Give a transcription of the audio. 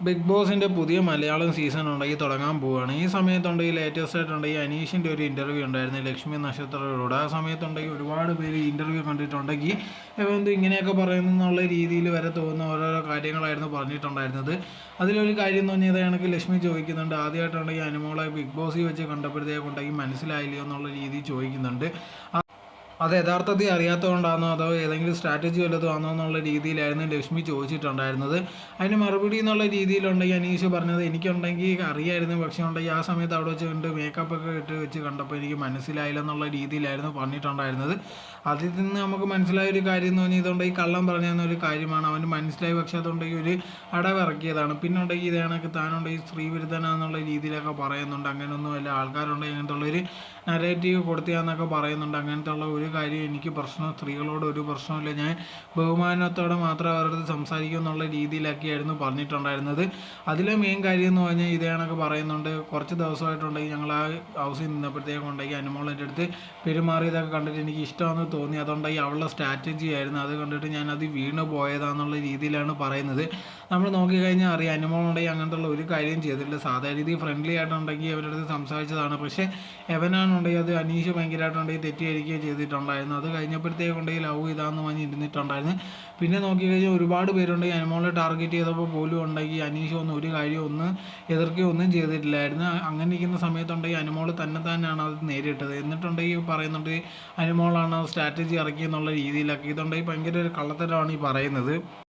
Big ബോസിൻ്റെ പുതിയ Malayalam season ഉണ്ടെങ്കിൽ തുടങ്ങാൻ പോവുകയാണ്. ഈ സമയത്തുണ്ടെങ്കിൽ ലേറ്റസ്റ്റ് ആയിട്ടുണ്ടെങ്കിൽ അനീഷിൻ്റെ ഒരു ഇൻ്റർവ്യൂ ഉണ്ടായിരുന്നു ലക്ഷ്മി നക്ഷത്രയോട്. ആ സമയത്തുണ്ടെങ്കിൽ ഒരുപാട് പേര് ഇൻ്റർവ്യൂ കണ്ടിട്ടുണ്ടെങ്കിൽ എന്ത് ഇങ്ങനെയൊക്കെ പറയുന്നു എന്നുള്ള രീതിയിൽ വരെ തോന്നുന്ന ഓരോരോ കാര്യങ്ങളായിരുന്നു പറഞ്ഞിട്ടുണ്ടായിരുന്നത്. അതിലൊരു കാര്യം എന്ന് പറഞ്ഞാൽ കണക്ക് ലക്ഷ്മി ചോദിക്കുന്നുണ്ട്, ആദ്യമായിട്ടുണ്ടെങ്കിൽ അനുമോളെ ബിഗ് ബോസിൽ വെച്ച് കണ്ടപ്പോഴത്തേക്കുണ്ടെങ്കിൽ മനസ്സിലായില്ലയോ എന്നുള്ള രീതിയിൽ ചോദിക്കുന്നുണ്ട്. അത് യഥാർത്ഥത്തിൽ അറിയാത്തതുകൊണ്ടാണോ അതോ ഏതെങ്കിലും സ്ട്രാറ്റജി വല്ലതും ആണോ എന്നുള്ള രീതിയിലായിരുന്നു ലക്ഷ്മി ചോദിച്ചിട്ടുണ്ടായിരുന്നത്. അതിന് മറുപടി എന്നുള്ള രീതിയിലുണ്ടെങ്കിൽ അനീഷ് പറഞ്ഞത് എനിക്കുണ്ടെങ്കിൽ അറിയായിരുന്നു, പക്ഷേ ഉണ്ടെങ്കിൽ ആ സമയത്ത് അവിടെ വെച്ച് കണ്ട് മേക്കപ്പൊക്കെ ഇട്ട് വെച്ച് കണ്ടപ്പോൾ എനിക്ക് മനസ്സിലായില്ല എന്നുള്ള രീതിയിലായിരുന്നു പറഞ്ഞിട്ടുണ്ടായിരുന്നത്. അതിൽ നിന്ന് നമുക്ക് മനസ്സിലായൊരു കാര്യം എന്ന് പറഞ്ഞാൽ ഇതുണ്ടെങ്കിൽ കള്ളം പറഞ്ഞെന്ന ഒരു കാര്യമാണ്. അവന് മനസ്സിലായി, പക്ഷേ അതുണ്ടെങ്കിൽ ഒരു അടവിറക്കിയതാണ്. പിന്നെ ഉണ്ടെങ്കിൽ ഇതേ കണക്ക് താനുണ്ടെങ്കിൽ സ്ത്രീവിരുദ്ധനാന്നുള്ള രീതിയിലൊക്കെ പറയുന്നുണ്ട്. അങ്ങനെയൊന്നും വല്ല ആൾക്കാരുണ്ടെങ്കിൽ അങ്ങനത്തെ ഉള്ളൊരു നരേറ്റീവ് കൊടുത്തിയാന്നൊക്കെ പറയുന്നുണ്ട്. അങ്ങനത്തെ ഉള്ള ഒരു കാര്യം എനിക്ക് സ്ത്രീകളോട് ഒരു പ്രശ്നമില്ല, ഞാൻ ബഹുമാനത്തോടെ മാത്രമേ അവരുടെ സംസാരിക്കൂ എന്നുള്ള രീതിയിലൊക്കെയായിരുന്നു പറഞ്ഞിട്ടുണ്ടായിരുന്നത്. അതിലെ മെയിൻ കാര്യം എന്ന് പറഞ്ഞാൽ ഇതേ കണക്ക് പറയുന്നുണ്ട്, കുറച്ച് ദിവസമായിട്ടുണ്ടെങ്കിൽ ഞങ്ങൾ ആ ഹൗസിൽ നിന്നപ്പോഴത്തേക്കും ഉണ്ടെങ്കിൽ അനുമോളിൻ്റെ അടുത്ത് പെരുമാറിയതൊക്കെ കണ്ടിട്ട് എനിക്ക് ഇഷ്ടമാണെന്ന് തോന്നി. അതുകൊണ്ടെങ്കിൽ അവളുടെ സ്ട്രാറ്റജി ആയിരുന്നു, അത് കണ്ടിട്ട് ഞാനത് വീണ് പോയതാന്നുള്ള രീതിയിലാണ് പറയുന്നത്. നമ്മൾ നോക്കിക്കഴിഞ്ഞാൽ അറിയാം അനുമോളുണ്ടെങ്കിൽ അങ്ങനത്തെ ഉള്ള ഒരു കാര്യം ചെയ്തിട്ടില്ല. സാധാരണ രീതിയിൽ ഫ്രണ്ട്ലി ആയിട്ടുണ്ടെങ്കിൽ അവരുടെ അടുത്ത് സംസാരിച്ചതാണ്. പക്ഷേ എവനാണുണ്ടെങ്കിൽ അത് അനീഷ് ഭയങ്കരമായിട്ടുണ്ടെങ്കിൽ തെറ്റിദ്ധരിക്കുകയും ചെയ്തിട്ടുണ്ടായിരുന്നു. അത് കഴിഞ്ഞപ്പോഴത്തേക്കുണ്ടെങ്കിൽ ലവ് ഇതാന്ന് പറഞ്ഞ് ഇരുന്നിട്ടുണ്ടായിരുന്നു. പിന്നെ നോക്കിക്കഴിഞ്ഞാൽ ഒരുപാട് പേരുണ്ടെങ്കിൽ അനുമോളെ ടാർഗറ്റ് ചെയ്തപ്പോൾ പോലും ഉണ്ടെങ്കിൽ അനീഷ് ഒന്നും ഒരു കാര്യം എതിർക്കുകയൊന്നും ചെയ്തിട്ടില്ലായിരുന്നു. അങ്ങനെ ഇരിക്കുന്ന സമയത്തുണ്ടെങ്കിൽ അനുമോൾ തന്നെയാണ് അത് നേരിട്ടത്. എന്നിട്ടുണ്ടെങ്കിൽ പറയുന്നുണ്ട് അനുമോളാണ് സ്ട്രാറ്റജി ഇറക്കിയെന്നുള്ള രീതിയിലൊക്കെ. ഇതുണ്ടെങ്കിൽ ഭയങ്കര ഒരു കള്ളത്തരമാണ് ഈ പറയുന്നത്.